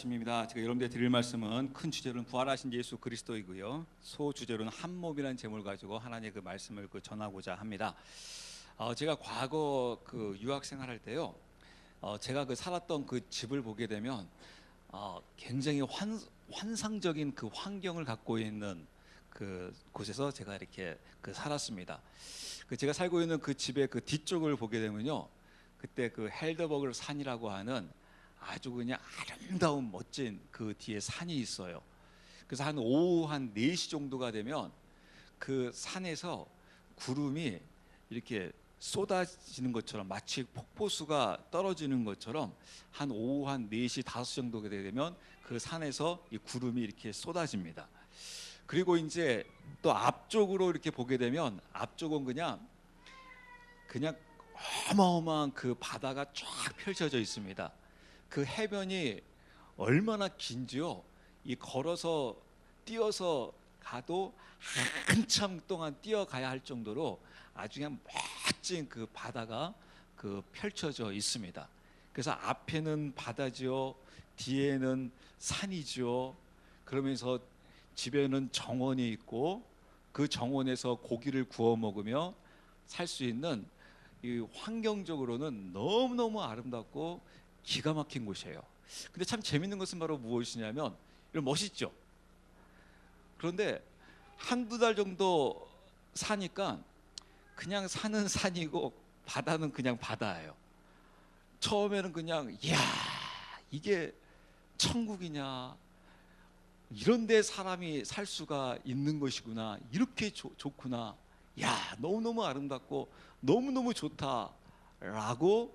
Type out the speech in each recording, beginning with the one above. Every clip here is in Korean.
말씀입니다. 제가 여러분들 드릴 말씀은 큰 주제로는 부활하신 예수 그리스도이고요. 소 주제로는 한 몸이라는 제목을 가지고 하나님의 그 말씀을 전하고자 합니다. 제가 과거 그 유학 생활할 때요, 제가 그 살았던 그 집을 보게 되면 굉장히 환상적인 그 환경을 갖고 있는 그 곳에서 제가 이렇게 그 살았습니다. 그 제가 살고 있는 그 집의 그 뒤쪽을 보게 되면요, 그때 그 헬더버그 산이라고 하는 아주 그냥 아름다운 멋진 그 뒤에 산이 있어요. 그래서 한 오후 한 4시 정도가 되면 그 산에서 구름이 이렇게 쏟아지는 것처럼, 마치 폭포수가 떨어지는 것처럼 한 오후 한 4시 5시 정도가 되면 그 산에서 이 구름이 이렇게 쏟아집니다. 그리고 이제 또 앞쪽으로 이렇게 보게 되면 앞쪽은 그냥 어마어마한 그 바다가 쫙 펼쳐져 있습니다. 그 해변이 얼마나 긴지요, 이 걸어서 뛰어서 가도 한참 동안 뛰어가야 할 정도로 아주 그냥 멋진 그 바다가 그 펼쳐져 있습니다. 그래서 앞에는 바다지요, 뒤에는 산이지요. 그러면서 집에는 정원이 있고 그 정원에서 고기를 구워 먹으며 살 수 있는, 이 환경적으로는 너무너무 아름답고 기가 막힌 곳이에요. 근데 참 재밌는 것은 바로 무엇이냐면, 이런 멋있죠. 그런데 한두 달 정도 사니까 그냥 산은 산이고 바다는 그냥 바다예요. 처음에는 그냥 이야, 이게 천국이냐, 이런 데 사람이 살 수가 있는 것이구나, 이렇게 좋구나, 야, 너무너무 아름답고 너무너무 좋다라고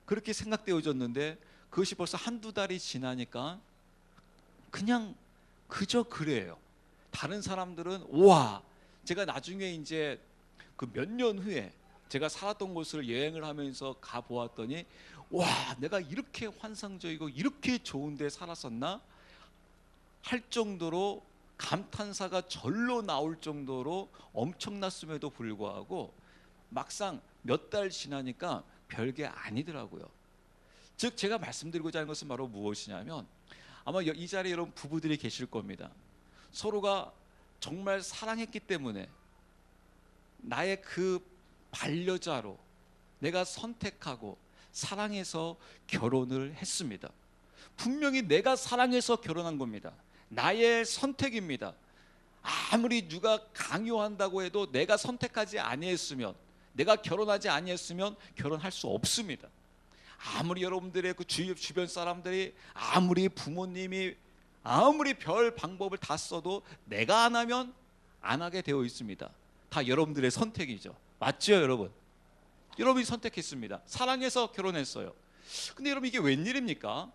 그렇게 생각되어졌는데, 그것이 벌써 한두 달이 지나니까 그냥 그저 그래요. 다른 사람들은 우와, 제가 나중에 이제 그 몇 년 후에 제가 살았던 곳을 여행을 하면서 가 보았더니, 와, 내가 이렇게 환상적이고 이렇게 좋은 데 살았었나 할 정도로 감탄사가 절로 나올 정도로 엄청났음에도 불구하고 막상 몇 달 지나니까 별게 아니더라고요. 즉, 제가 말씀드리고자 하는 것은 바로 무엇이냐면, 아마 이 자리에 여러분 부부들이 계실 겁니다. 서로가 정말 사랑했기 때문에 나의 그 반려자로 내가 선택하고 사랑해서 결혼을 했습니다. 분명히 내가 사랑해서 결혼한 겁니다. 나의 선택입니다. 아무리 누가 강요한다고 해도 내가 선택하지 아니했으면, 내가 결혼하지 아니했으면 결혼할 수 없습니다. 아무리 여러분들의 그 주변 사람들이, 아무리 부모님이 아무리 별 방법을 다 써도 내가 안 하면 안 하게 되어 있습니다. 다 여러분들의 선택이죠. 맞죠, 여러분? 여러분이 선택했습니다. 사랑해서 결혼했어요. 근데 여러분, 이게 웬일입니까?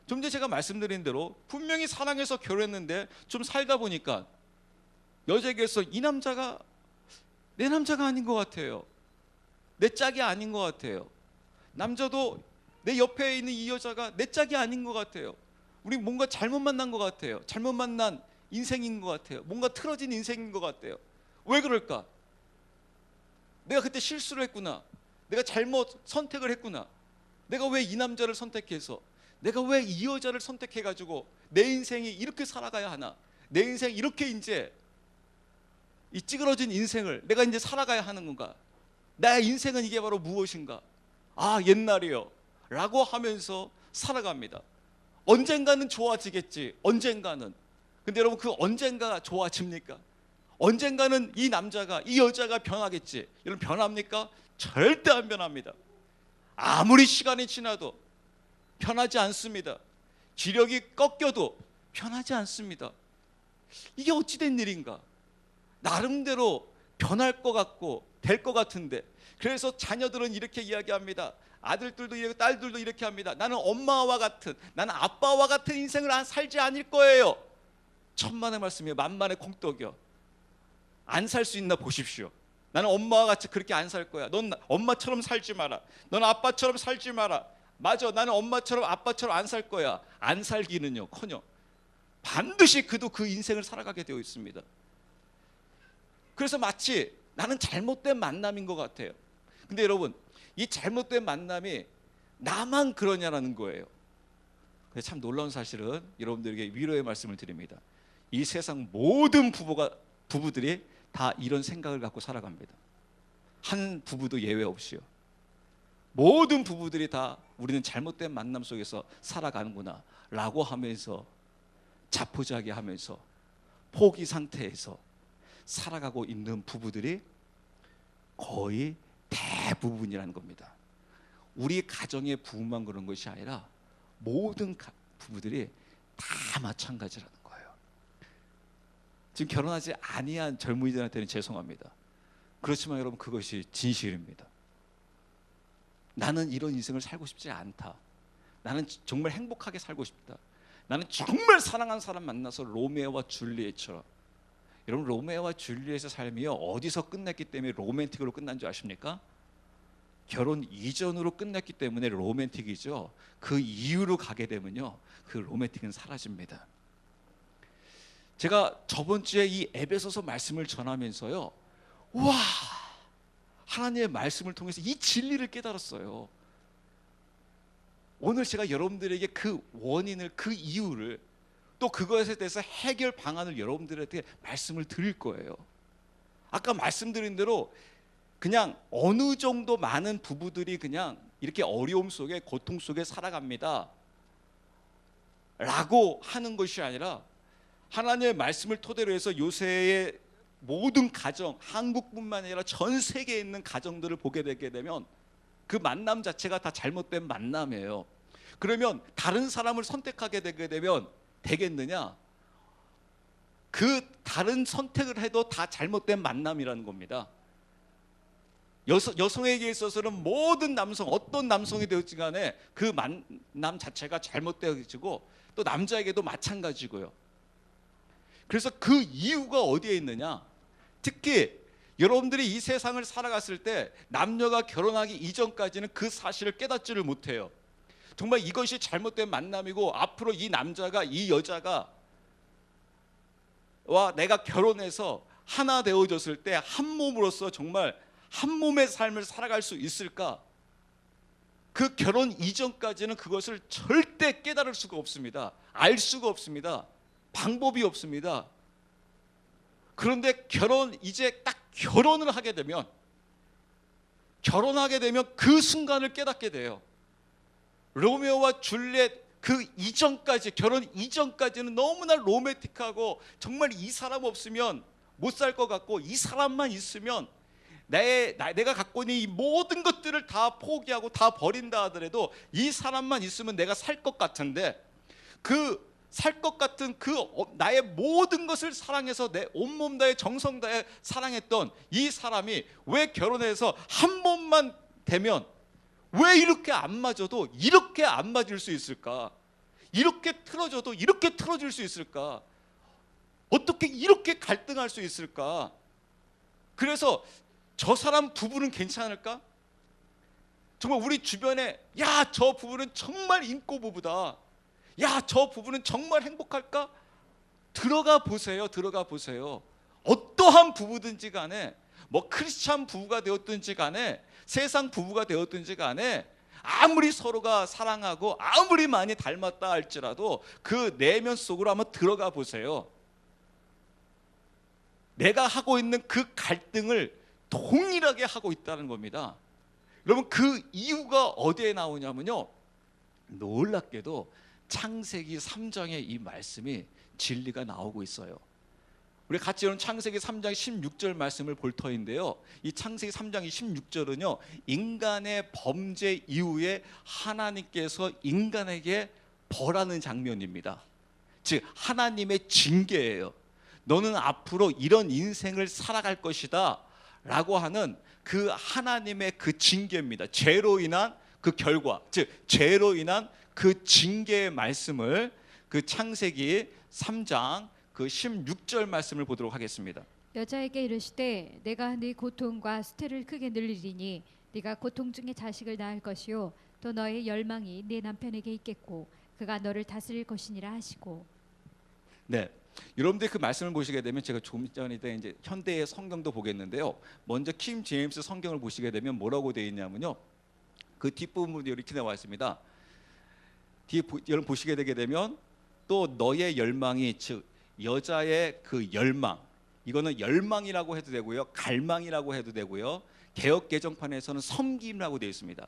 좀 전에 제가 말씀드린 대로 분명히 사랑해서 결혼했는데 좀 살다 보니까 여자에게서 이 남자가 내 남자가 아닌 것 같아요. 내 짝이 아닌 것 같아요. 남자도 내 옆에 있는 이 여자가 내 짝이 아닌 것 같아요. 우리 뭔가 잘못 만난 것 같아요. 잘못 만난 인생인 것 같아요. 뭔가 틀어진 인생인 것 같아요. 왜 그럴까? 내가 그때 실수를 했구나. 내가 잘못 선택을 했구나. 내가 왜 이 남자를 선택해서, 내가 왜 이 여자를 선택해가지고 내 인생이 이렇게 살아가야 하나, 내 인생 이렇게 이제 이 찌그러진 인생을 내가 이제 살아가야 하는 건가, 나의 인생은 이게 바로 무엇인가, 아, 옛날이요 라고 하면서 살아갑니다. 언젠가는 좋아지겠지, 언젠가는. 근데 여러분, 그 언젠가 좋아집니까? 언젠가는 이 남자가, 이 여자가 변하겠지. 여러분, 변합니까? 절대 안 변합니다. 아무리 시간이 지나도 변하지 않습니다. 기력이 꺾여도 변하지 않습니다. 이게 어찌된 일인가? 나름대로 변할 것 같고 될 것 같은데, 그래서 자녀들은 이렇게 이야기합니다. 아들들도 이렇게, 딸들도 이렇게 합니다. 나는 엄마와 같은, 나는 아빠와 같은 인생을 살지 않을 거예요. 천만의 말씀이에요. 만만의 콩떡이요. 안 살 수 있나 보십시오. 나는 엄마와 같이 그렇게 안 살 거야. 넌 엄마처럼 살지 마라. 넌 아빠처럼 살지 마라. 맞아, 나는 엄마처럼 아빠처럼 안 살 거야. 안 살기는요 커녕 반드시 그도 그 인생을 살아가게 되어 있습니다. 그래서 마치 나는 잘못된 만남인 것 같아요. 근데 여러분, 이 잘못된 만남이 나만 그러냐라는 거예요. 그래서 참 놀라운 사실은 여러분들에게 위로의 말씀을 드립니다. 이 세상 모든 부부들이 다 이런 생각을 갖고 살아갑니다. 한 부부도 예외 없이요. 모든 부부들이 다 우리는 잘못된 만남 속에서 살아가는구나 라고 하면서 자포자기하면서 포기 상태에서 살아가고 있는 부부들이 거의 대부분이라는 겁니다. 우리 가정의 부부만 그런 것이 아니라 모든 부부들이 다 마찬가지라는 거예요. 지금 결혼하지 아니한 젊은이들한테는 죄송합니다. 그렇지만 여러분, 그것이 진실입니다. 나는 이런 인생을 살고 싶지 않다. 나는 정말 행복하게 살고 싶다. 나는 정말 사랑하는 사람 만나서 로미오와 줄리엣처럼. 여러분, 로미오와 줄리엣의 삶이요, 어디서 끝났기 때문에 로맨틱으로 끝난 줄 아십니까? 결혼 이전으로 끝났기 때문에 로맨틱이죠. 그 이후로 가게 되면요, 그 로맨틱은 사라집니다. 제가 저번 주에 이 에베소서 말씀을 전하면서요, 와, 하나님의 말씀을 통해서 이 진리를 깨달았어요. 오늘 제가 여러분들에게 그 원인을, 그 이유를, 또 그것에 대해서 해결 방안을 여러분들한테 말씀을 드릴 거예요. 아까 말씀드린 대로 그냥 어느 정도 많은 부부들이 그냥 이렇게 어려움 속에, 고통 속에 살아갑니다 라고 하는 것이 아니라, 하나님의 말씀을 토대로 해서 요새의 모든 가정, 한국뿐만 아니라 전 세계에 있는 가정들을 보게 되게 되면 그 만남 자체가 다 잘못된 만남이에요. 그러면 다른 사람을 선택하게 되게 되면 되겠느냐? 그 다른 선택을 해도 다 잘못된 만남이라는 겁니다. 여성에게 있어서는 모든 남성, 어떤 남성이 되었지 간에 그 만남 자체가 잘못되어지고, 또 남자에게도 마찬가지고요. 그래서 그 이유가 어디에 있느냐? 특히 여러분들이 이 세상을 살아갔을 때 남녀가 결혼하기 이전까지는 그 사실을 깨닫지를 못해요. 정말 이것이 잘못된 만남이고, 앞으로 이 남자가, 이 여자가 와 내가 결혼해서 하나 되어졌을 때 한 몸으로서 정말 한 몸의 삶을 살아갈 수 있을까? 그 결혼 이전까지는 그것을 절대 깨달을 수가 없습니다. 알 수가 없습니다. 방법이 없습니다. 그런데 이제 딱 결혼을 하게 되면, 그 순간을 깨닫게 돼요. 로미오와 줄리엣 그 이전까지, 결혼 이전까지는 너무나 로맨틱하고 정말 이 사람 없으면 못 살 것 같고, 이 사람만 있으면 내가 갖고 있는 이 모든 것들을 다 포기하고 다 버린다 하더라도 이 사람만 있으면 내가 살 것 같은데, 그 살 것 같은 그 나의 모든 것을 사랑해서 내 온몸 다해 정성 다해 사랑했던 이 사람이 왜 결혼해서 한 번만 되면 왜 이렇게 안 맞아도 이렇게 안 맞을 수 있을까? 이렇게 틀어져도 이렇게 틀어질 수 있을까? 어떻게 이렇게 갈등할 수 있을까? 그래서 저 사람 부부는 괜찮을까? 정말 우리 주변에, 야, 저 부부는 정말 인고 부부다. 야, 저 부부는 정말 행복할까? 들어가 보세요. 어떠한 부부든지 간에, 뭐 크리스찬 부부가 되었든지 간에, 세상 부부가 되었든지 간에, 아무리 서로가 사랑하고 아무리 많이 닮았다 할지라도 그 내면 속으로 한번 들어가 보세요. 내가 하고 있는 그 갈등을 동일하게 하고 있다는 겁니다. 여러분, 그 이유가 어디에 나오냐면요, 놀랍게도 창세기 3장의 이 말씀이 진리가 나오고 있어요. 우리 같이 여러분 창세기 3장 16절 말씀을 볼 터인데요, 이 창세기 3장 16절은요 인간의 범죄 이후에 하나님께서 인간에게 벌하는 장면입니다. 즉 하나님의 징계예요. 너는 앞으로 이런 인생을 살아갈 것이다 라고 하는 그 하나님의 그 징계입니다. 죄로 인한 그 결과, 즉 죄로 인한 그 징계의 말씀을, 그 창세기 3장 그 16절 말씀을 보도록 하겠습니다. 여자에게 이르시되 내가 네 고통과 수태를 크게 늘리리니 네가 고통 중에 자식을 낳을 것이요 또 너의 열망이 네 남편에게 있겠고 그가 너를 다스릴 것이니라 하시고. 네, 여러분들 그 말씀을 보시게 되면, 제가 조금 전에 이제 현대의 성경도 보겠는데요, 먼저 킹 제임스 성경을 보시게 되면 뭐라고 되어 있냐면요, 그 뒷부분이 이렇게 나와 있습니다. 여러분 보시게 되게 되면 또 너의 열망이, 즉 여자의 그 열망, 이거는 열망이라고 해도 되고요, 갈망이라고 해도 되고요, 개역 개정판에서는 섬김이라고 되어 있습니다.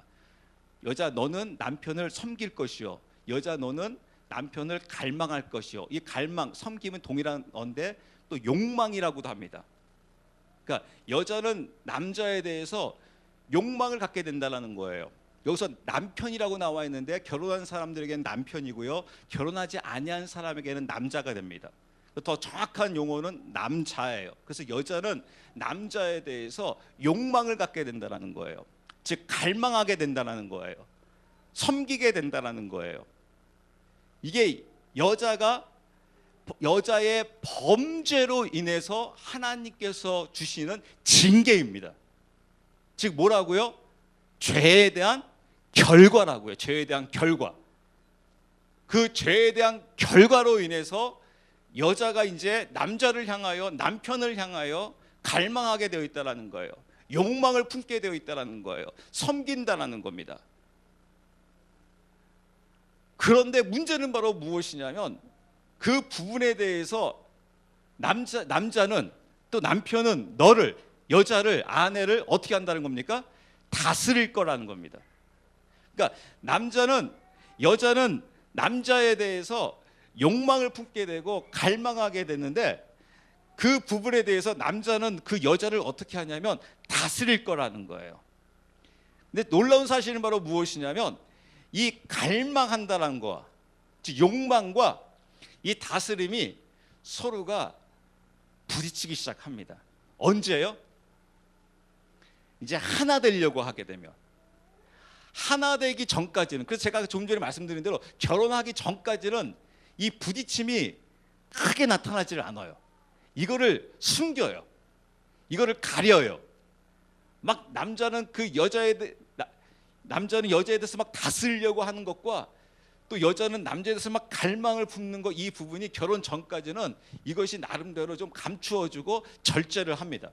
여자 너는 남편을 섬길 것이요, 여자 너는 남편을 갈망할 것이요. 이 갈망, 섬김은 동일한 언데 또 욕망이라고도 합니다. 그러니까 여자는 남자에 대해서 욕망을 갖게 된다는 거예요. 여기서 남편이라고 나와 있는데 결혼한 사람들에게는 남편이고요, 결혼하지 아니한 사람에게는 남자가 됩니다. 더 정확한 용어는 남자예요. 그래서 여자는 남자에 대해서 욕망을 갖게 된다는 거예요. 즉 갈망하게 된다는 거예요. 섬기게 된다는 거예요. 이게 여자의 범죄로 인해서 하나님께서 주시는 징계입니다. 즉 뭐라고요? 죄에 대한 결과라고요. 죄에 대한 결과. 그 죄에 대한 결과로 인해서 여자가 이제 남자를 향하여, 남편을 향하여 갈망하게 되어 있다는 거예요. 욕망을 품게 되어 있다는 거예요. 섬긴다는 겁니다. 그런데 문제는 바로 무엇이냐면 그 부분에 대해서 남자는, 또 남편은 너를, 여자를, 아내를 어떻게 한다는 겁니까? 다스릴 거라는 겁니다. 그러니까 여자는 남자에 대해서 욕망을 품게 되고 갈망하게 되는데, 그 부분에 대해서 남자는 그 여자를 어떻게 하냐면 다스릴 거라는 거예요. 근데 놀라운 사실은 바로 무엇이냐면 이 갈망한다는 거, 즉 욕망과 이 다스림이 서로가 부딪히기 시작합니다. 언제요? 이제 하나 되려고 하게 되면. 하나 되기 전까지는, 그래서 제가 좀 전에 말씀드린 대로 결혼하기 전까지는 이 부딪힘이 크게 나타나지를 않아요. 이거를 숨겨요. 이거를 가려요. 막 남자는 여자에 대해서 막 다스리려고 하는 것과 또 여자는 남자에 대해서 막 갈망을 품는 것, 이 부분이 결혼 전까지는 이것이 나름대로 좀 감추어주고 절제를 합니다.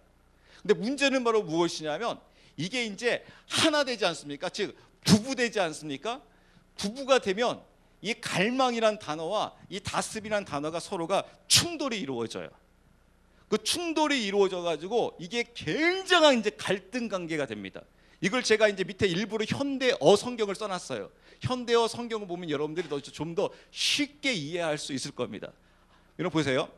근데 문제는 바로 무엇이냐면 이게 이제 하나 되지 않습니까? 즉 부부 되지 않습니까? 부부가 되면 이 갈망이란 단어와 이 다스림이란 단어가 서로가 충돌이 이루어져요. 그 충돌이 이루어져 가지고 이게 굉장한 이제 갈등 관계가 됩니다. 이걸 제가 이제 밑에 일부러 현대어 성경을 써놨어요. 현대어 성경을 보면 여러분들이 좀 더 쉽게 이해할 수 있을 겁니다. 여러분 보세요.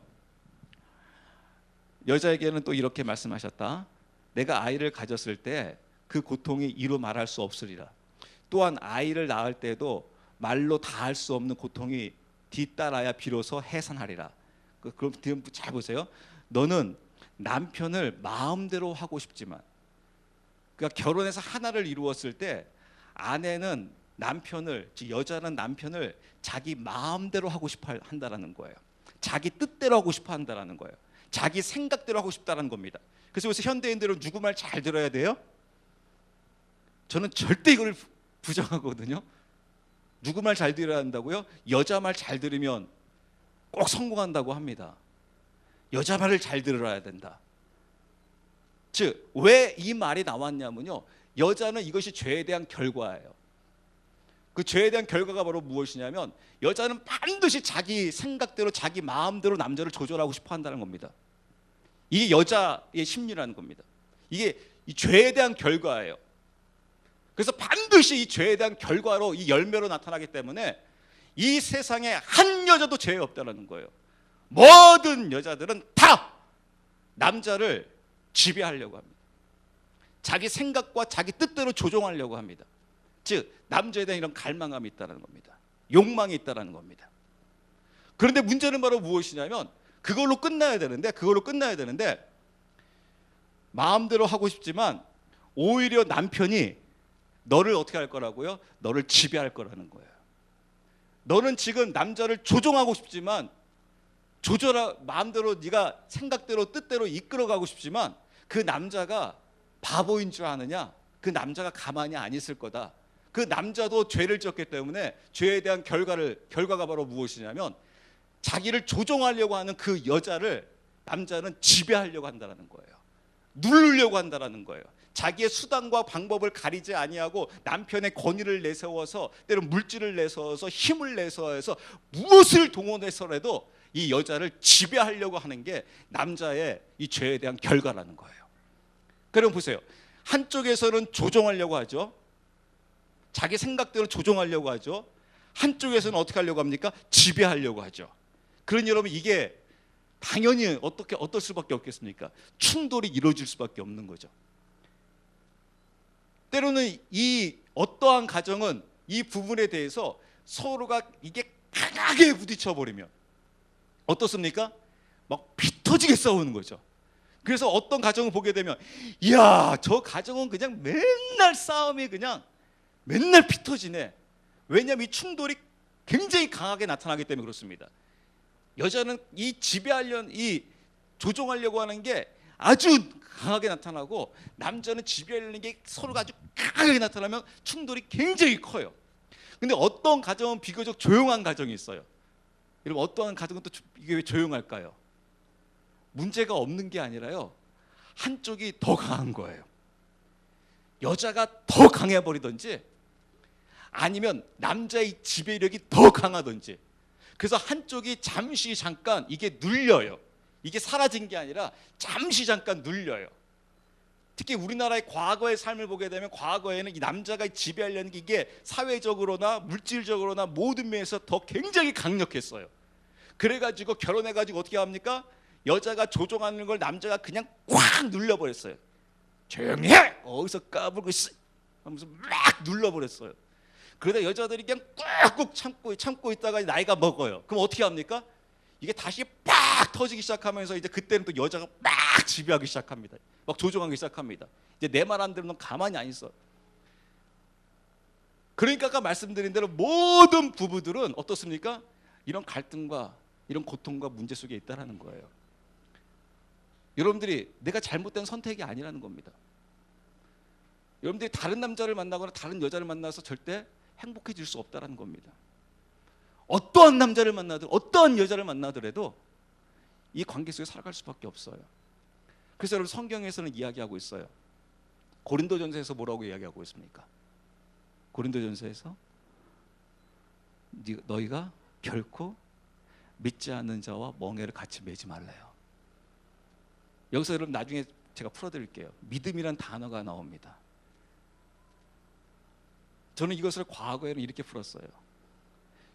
여자에게는 또 이렇게 말씀하셨다. 내가 아이를 가졌을 때 그 고통이 이루 말할 수 없으리라. 또한 아이를 낳을 때도 말로 다 할 수 없는 고통이 뒤따라야 비로소 해산하리라. 그럼 잘 보세요. 너는 남편을 마음대로 하고 싶지만, 그러니까 결혼해서 하나를 이루었을 때 아내는 남편을, 즉 여자는 남편을 자기 마음대로 하고 싶어 한다는 거예요. 자기 뜻대로 하고 싶어 한다는 거예요. 자기 생각대로 하고 싶다는 겁니다. 그래서 요새 현대인들은 누구 말 잘 들어야 돼요? 저는 절대 이걸 부정하거든요. 누구 말 잘 들어야 한다고요? 여자 말 잘 들으면 꼭 성공한다고 합니다. 여자 말을 잘 들어야 된다. 즉 왜 이 말이 나왔냐면요, 여자는 이것이 죄에 대한 결과예요. 그 죄에 대한 결과가 바로 무엇이냐면 여자는 반드시 자기 생각대로 자기 마음대로 남자를 조절하고 싶어 한다는 겁니다. 이게 여자의 심리라는 겁니다. 이게 이 죄에 대한 결과예요. 그래서 반드시 이 죄에 대한 결과로, 이 열매로 나타나기 때문에 이 세상에 한 여자도 죄 없다는 거예요. 모든 여자들은 다 남자를 지배하려고 합니다. 자기 생각과 자기 뜻대로 조종하려고 합니다. 즉 남자에 대한 이런 갈망감이 있다는 겁니다. 욕망이 있다는 겁니다. 그런데 문제는 바로 무엇이냐면 그걸로 끝나야 되는데 마음대로 하고 싶지만 오히려 남편이 너를 어떻게 할 거라고요? 너를 지배할 거라는 거예요. 너는 지금 남자를 조종하고 싶지만, 마음대로 네가 생각대로 뜻대로 이끌어가고 싶지만 그 남자가 바보인 줄 아느냐? 그 남자가 가만히 안 있을 거다. 그 남자도 죄를 지었기 때문에 죄에 대한 결과가 바로 무엇이냐면 자기를 조종하려고 하는 그 여자를 남자는 지배하려고 한다는 거예요. 누르려고 한다라는 거예요. 자기의 수단과 방법을 가리지 아니하고 남편의 권위를 내세워서 때로는 물질을 내세워서 힘을 내세워서 무엇을 동원해서라도 이 여자를 지배하려고 하는 게 남자의 이 죄에 대한 결과라는 거예요. 그럼 보세요. 한쪽에서는 조종하려고 하죠. 자기 생각대로 조종하려고 하죠. 한쪽에서는 어떻게 하려고 합니까? 지배하려고 하죠. 그러니 여러분 이게 당연히 어떨 수밖에 없겠습니까? 충돌이 이루어질 수밖에 없는 거죠. 때로는 이 어떠한 가정은 이 부분에 대해서 서로가 이게 강하게 부딪혀 버리면 어떻습니까? 막 피 터지게 싸우는 거죠. 그래서 어떤 가정을 보게 되면 이야, 저 가정은 그냥 맨날 싸움이 그냥 맨날 피 터지네. 왜냐하면 이 충돌이 굉장히 강하게 나타나기 때문에 그렇습니다. 여자는 이 지배하려는, 이 조종하려고 하는 게 아주 강하게 나타나고 남자는 지배하려는 게 서로가 아주 강하게 나타나면 충돌이 굉장히 커요. 근데 어떤 가정은 비교적 조용한 가정이 있어요. 여러분 어떠한 가정은 또 이게 왜 조용할까요? 문제가 없는 게 아니라요, 한쪽이 더 강한 거예요. 여자가 더 강해버리든지 아니면 남자의 지배력이 더 강하든지, 그래서 한쪽이 잠시 잠깐 이게 눌려요. 이게 사라진 게 아니라 잠시 잠깐 눌려요. 특히 우리나라의 과거의 삶을 보게 되면 과거에는 이 남자가 지배하려는 게 이게 사회적으로나 물질적으로나 모든 면에서 더 굉장히 강력했어요. 그래가지고 결혼해가지고 어떻게 합니까? 여자가 조종하는 걸 남자가 그냥 꽉 눌러버렸어요. 조용히 해! 어디서 까불고 있어! 하면서 막 눌러버렸어요. 그러다 여자들이 그냥 꾹꾹 참고 있다가 나이가 먹어요. 그럼 어떻게 합니까? 이게 다시 빡 터지기 시작하면서 이제 그때는 또 여자가 막 지배하기 시작합니다. 막 조종하기 시작합니다. 이제 내 말 안 들으면 가만히 안 있어. 그러니까 아까 말씀드린 대로 모든 부부들은 어떻습니까? 이런 갈등과 이런 고통과 문제 속에 있다라는 거예요. 여러분들이 내가 잘못된 선택이 아니라는 겁니다. 여러분들이 다른 남자를 만나거나 다른 여자를 만나서 절대 행복해질 수 없다는 겁니다. 어떠한 남자를 만나든 어떠한 여자를 만나더라도 이 관계 속에 살아갈 수밖에 없어요. 그래서 여러분 성경에서는 이야기하고 있어요. 고린도전서에서 뭐라고 이야기하고 있습니까? 고린도전서에서 너희가 결코 믿지 않는 자와 멍에를 같이 매지 말래요. 여기서 여러분 나중에 제가 풀어드릴게요. 믿음이란 단어가 나옵니다. 저는 이것을 과거에는 이렇게 풀었어요.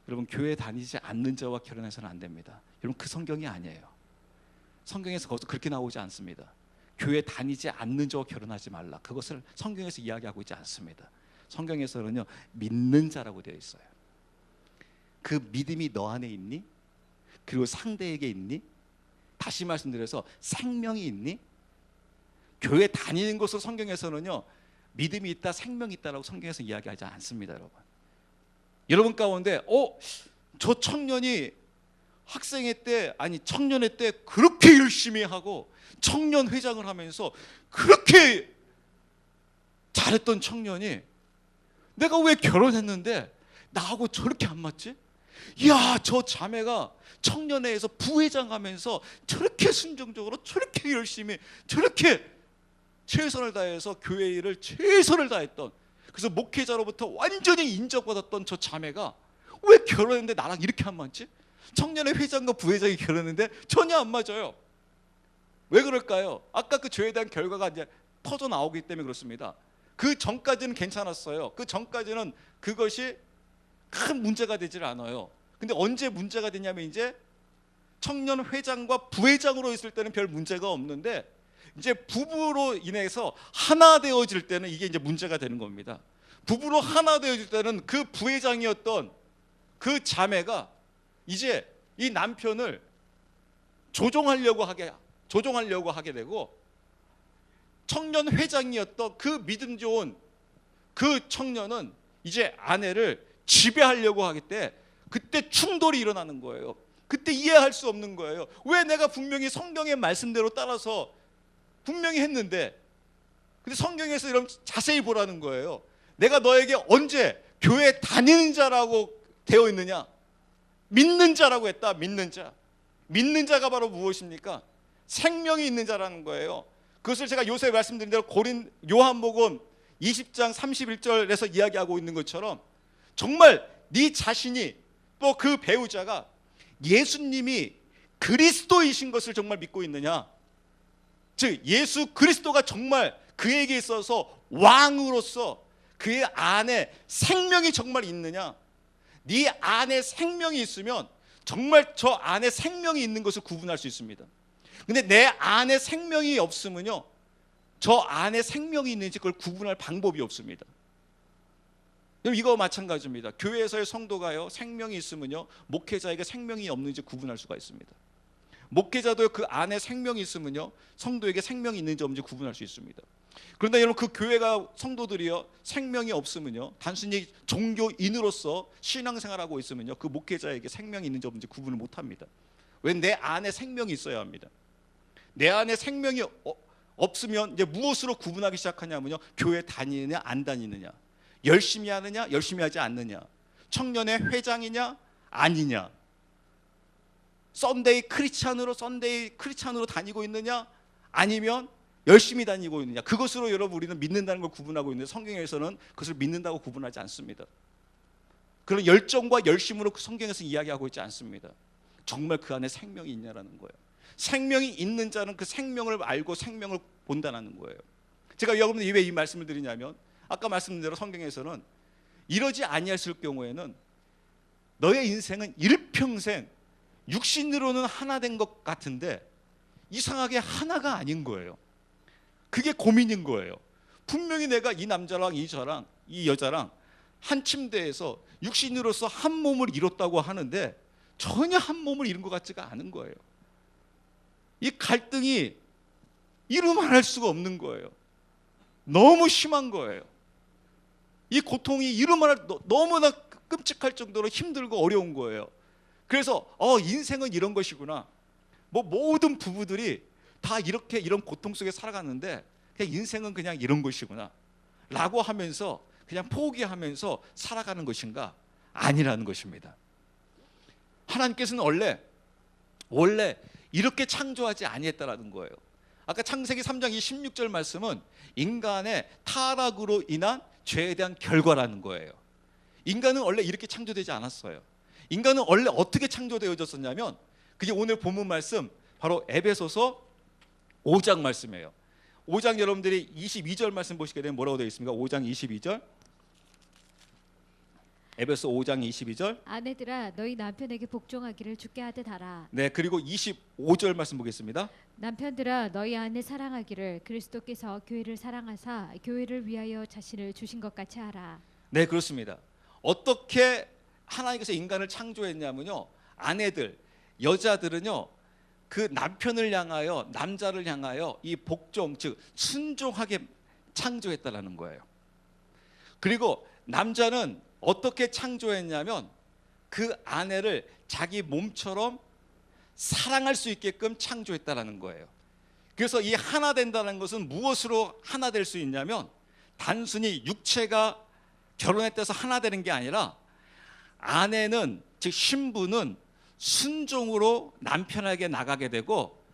여러분 교회 다니지 않는 자와 결혼해서는 안 됩니다. 여러분 그 성경이 아니에요. 성경에서 그렇게 나오지 않습니다. 교회 다니지 않는 자와 결혼하지 말라. 그것을 성경에서 이야기하고 있지 않습니다. 성경에서는요 믿는 자라고 되어 있어요. 그 믿음이 너 안에 있니? 그리고 상대에게 있니? 다시 말씀드려서 생명이 있니? 교회 다니는 것으로 성경에서는요 믿음이 있다, 생명이 있다라고 성경에서 이야기하지 않습니다, 여러분. 여러분 가운데 저 청년이 학생회 때 아니 청년회 때 그렇게 열심히 하고 청년 회장을 하면서 그렇게 잘했던 청년이 내가 왜 결혼했는데 나하고 저렇게 안 맞지? 이야, 저 자매가 청년회에서 부회장 하면서 저렇게 순종적으로 저렇게 열심히 저렇게 최선을 다해서 교회 일을 최선을 다했던, 그래서 목회자로부터 완전히 인정받았던 저 자매가 왜 결혼했는데 나랑 이렇게 안 맞지? 청년회 회장과 부회장이 결혼했는데 전혀 안 맞아요. 왜 그럴까요? 아까 그 죄에 대한 결과가 이제 터져 나오기 때문에 그렇습니다. 그 전까지는 괜찮았어요. 그 전까지는 그것이 큰 문제가 되질 않아요. 근데 언제 문제가 되냐면 이제 청년 회장과 부회장으로 있을 때는 별 문제가 없는데 이제 부부로 인해서 하나 되어질 때는 이게 이제 문제가 되는 겁니다. 부부로 하나 되어질 때는 그 부회장이었던 그 자매가 이제 이 남편을 조종하려고 하게 되고, 청년 회장이었던 그 믿음 좋은 그 청년은 이제 아내를 지배하려고 하기 때문에 그때 충돌이 일어나는 거예요. 그때 이해할 수 없는 거예요. 왜 내가 분명히 성경의 말씀대로 따라서 분명히 했는데, 근데 성경에서 이런 자세히 보라는 거예요. 내가 너에게 언제 교회 다니는 자라고 되어 있느냐? 믿는 자라고 했다. 믿는 자. 믿는 자가 바로 무엇입니까? 생명이 있는 자라는 거예요. 그것을 제가 요새 말씀드린 대로 요한복음 20장 31절에서 이야기하고 있는 것처럼 정말 네 자신이 또 그 배우자가 예수님이 그리스도이신 것을 정말 믿고 있느냐, 즉 예수 그리스도가 정말 그에게 있어서 왕으로서 그의 안에 생명이 정말 있느냐. 네 안에 생명이 있으면 정말 저 안에 생명이 있는 것을 구분할 수 있습니다. 근데 내 안에 생명이 없으면요, 저 안에 생명이 있는지 그걸 구분할 방법이 없습니다. 이거 마찬가지입니다. 교회에서의 성도가요, 생명이 있으면요, 목회자에게 생명이 없는지 구분할 수가 있습니다. 목회자도 그 안에 생명이 있으면요, 성도에게 생명이 있는지 없는지 구분할 수 있습니다. 그런데 여러분, 그 교회가 성도들이요 생명이 없으면요, 단순히 종교인으로서 신앙생활하고 있으면요, 그 목회자에게 생명이 있는지 없는지 구분을 못합니다. 왜? 내 안에 생명이 있어야 합니다. 내 안에 생명이 없으면 이제 무엇으로 구분하기 시작하냐면요, 교회 다니느냐 안 다니느냐, 열심히 하느냐 열심히 하지 않느냐, 청년의 회장이냐 아니냐, 썬데이 크리스찬으로 다니고 있느냐 아니면 열심히 다니고 있느냐, 그것으로 여러분 우리는 믿는다는 걸 구분하고 있는데 성경에서는 그것을 믿는다고 구분하지 않습니다. 그런 열정과 열심으로 그 성경에서 이야기하고 있지 않습니다. 정말 그 안에 생명이 있냐라는 거예요. 생명이 있는 자는 그 생명을 알고 생명을 본다는 거예요. 제가 여러분들 왜 이 말씀을 드리냐면, 아까 말씀드린 대로 성경에서는 이러지 아니했을 경우에는 너의 인생은 일평생 육신으로는 하나 된 것 같은데 이상하게 하나가 아닌 거예요. 그게 고민인 거예요. 분명히 내가 이 남자랑 이 여자랑 한 침대에서 육신으로서 한 몸을 이뤘다고 하는데 전혀 한 몸을 이룬 것 같지가 않은 거예요. 이 갈등이 이루말할 수가 없는 거예요. 너무 심한 거예요. 이 고통이 이루말할 너무나 끔찍할 정도로 힘들고 어려운 거예요. 그래서 인생은 이런 것이구나. 모든 부부들이 다 이런 고통 속에 살아갔는데 그냥 인생은 그냥 이런 것이구나 라고 하면서 그냥 포기하면서 살아가는 것인가? 아니라는 것입니다. 하나님께서는 원래 이렇게 창조하지 아니했다라는 거예요. 아까 창세기 3장 16절 말씀은 인간의 타락으로 인한 죄에 대한 결과라는 거예요. 인간은 원래 이렇게 창조되지 않았어요. 인간은 원래 어떻게 창조되어졌었냐면, 그게 오늘 본문 말씀 바로 에베소서 5장 말씀이에요. 5장 여러분들이 22절 말씀 보시게 되면 뭐라고 되어 있습니까? 5장 22절. 에베소 5장 22절. 아내들아 너희 남편에게 복종하기를 주께 하듯 하라. 네, 그리고 25절 말씀 보겠습니다. 남편들아 너희 아내 사랑하기를 그리스도께서 교회를 사랑하사 교회를 위하여 자신을 주신 것 같이 하라. 네, 그렇습니다. 어떻게 하나님께서 인간을 창조했냐면요, 아내들, 여자들은요 그 남편을 향하여, 남자를 향하여 이 복종, 즉 순종하게 창조했다라는 거예요. 그리고 남자는 어떻게 창조했냐면 그 아내를 자기 몸처럼 사랑할 수 있게끔 창조했다라는 거예요. 그래서 이 하나 된다는 것은 무엇으로 하나 될 수 있냐면, 단순히 육체가 결혼했다고 해서 하나 되는 게 아니라 아내는, 즉 신부는 순종으로 남편에게 나가게 되고,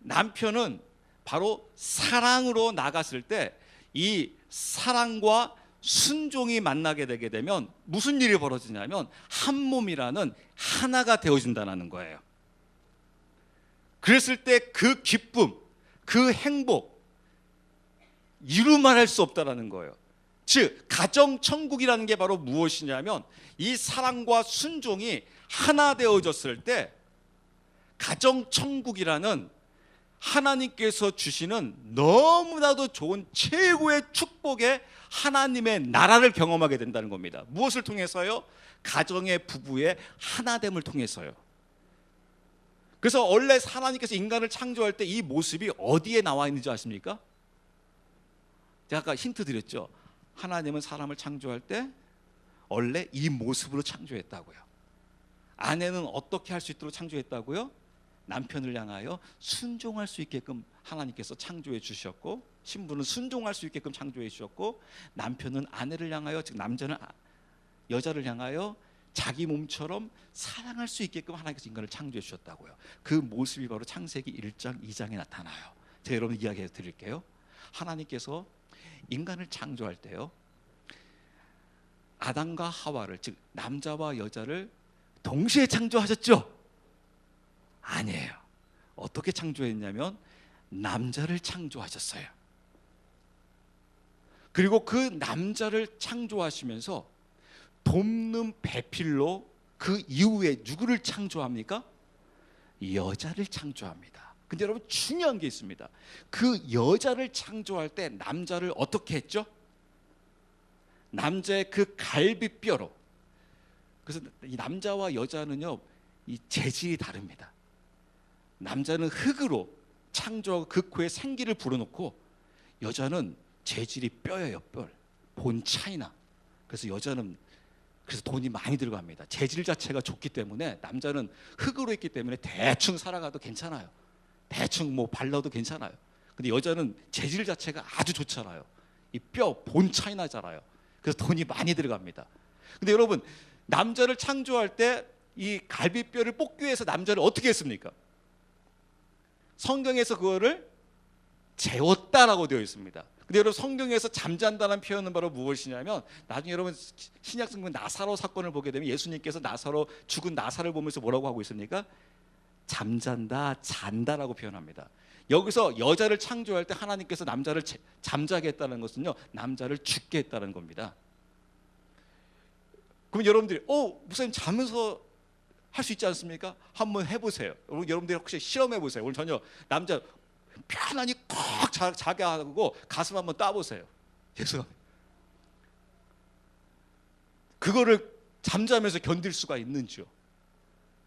남편은 바로 사랑으로 나갔을 때 이 사랑과 순종이 만나게 되게 되면 무슨 일이 벌어지냐면 한 몸이라는 하나가 되어진다는 거예요. 그랬을 때 그 기쁨, 그 행복 이루말할 수 없다라는 거예요. 즉 가정 천국이라는 게 바로 무엇이냐면, 이 사랑과 순종이 하나 되어졌을 때 가정 천국이라는 하나님께서 주시는 너무나도 좋은 최고의 축복의 하나님의 나라를 경험하게 된다는 겁니다. 무엇을 통해서요? 가정의 부부의 하나됨을 통해서요. 그래서 원래 하나님께서 인간을 창조할 때 이 모습이 어디에 나와 있는지 아십니까? 제가 아까 힌트 드렸죠. 하나님은 사람을 창조할 때 원래 이 모습으로 창조했다고요. 아내는 어떻게 할 수 있도록 창조했다고요? 남편을 향하여 순종할 수 있게끔 하나님께서 창조해 주셨고, 신부는 순종할 수 있게끔 창조해 주셨고, 남편은 아내를 향하여, 즉 남자는 여자를 향하여 자기 몸처럼 사랑할 수 있게끔 하나님께서 인간을 창조해 주셨다고요. 그 모습이 바로 창세기 1장 2장에 나타나요. 제가 여러분 이야기해 드릴게요. 하나님께서 인간을 창조할 때요, 아담과 하와를, 즉 남자와 여자를 동시에 창조하셨죠? 아니에요. 어떻게 창조했냐면 남자를 창조하셨어요. 그리고 그 남자를 창조하시면서 돕는 배필로 그 이후에 누구를 창조합니까? 여자를 창조합니다. 근데 여러분 중요한 게 있습니다. 그 여자를 창조할 때 남자를 어떻게 했죠? 남자의 그 갈비뼈로. 그래서 이 남자와 여자는요, 이 재질이 다릅니다. 남자는 흙으로 창조하고 그 코에 생기를 불어넣고, 여자는 재질이 뼈예요. 뼈, 본 차이나. 그래서 여자는 그래서 돈이 많이 들어갑니다. 재질 자체가 좋기 때문에. 남자는 흙으로 있기 때문에 대충 살아가도 괜찮아요. 대충 뭐 발라도 괜찮아요. 근데 여자는 재질 자체가 아주 좋잖아요. 이 뼈, 본 차이 나잖아요. 그래서 돈이 많이 들어갑니다. 근데 여러분, 남자를 창조할 때 이 갈비뼈를 뽑기 위해서 남자를 어떻게 했습니까? 성경에서 그거를 재웠다라고 되어 있습니다. 근데 여러분, 성경에서 잠잔다는 표현은 바로 무엇이냐면, 나중에 여러분 신약 성경 나사로 사건을 보게 되면 예수님께서 죽은 나사를 보면서 뭐라고 하고 있습니까? 잠잔다, 잔다라고 표현합니다. 여기서 여자를 창조할 때 하나님께서 남자를 잠자게 했다는 것은요, 남자를 죽게 했다는 겁니다. 그럼 여러분들이 목사님 자면서 할 수 있지 않습니까? 한번 해보세요. 여러분들이 혹시 실험해 보세요. 오늘 저녁 남자 편안히 꼭 자게 하고 가슴 한번 따보세요. 죄송합니다. 그거를 잠자면서 견딜 수가 있는지요?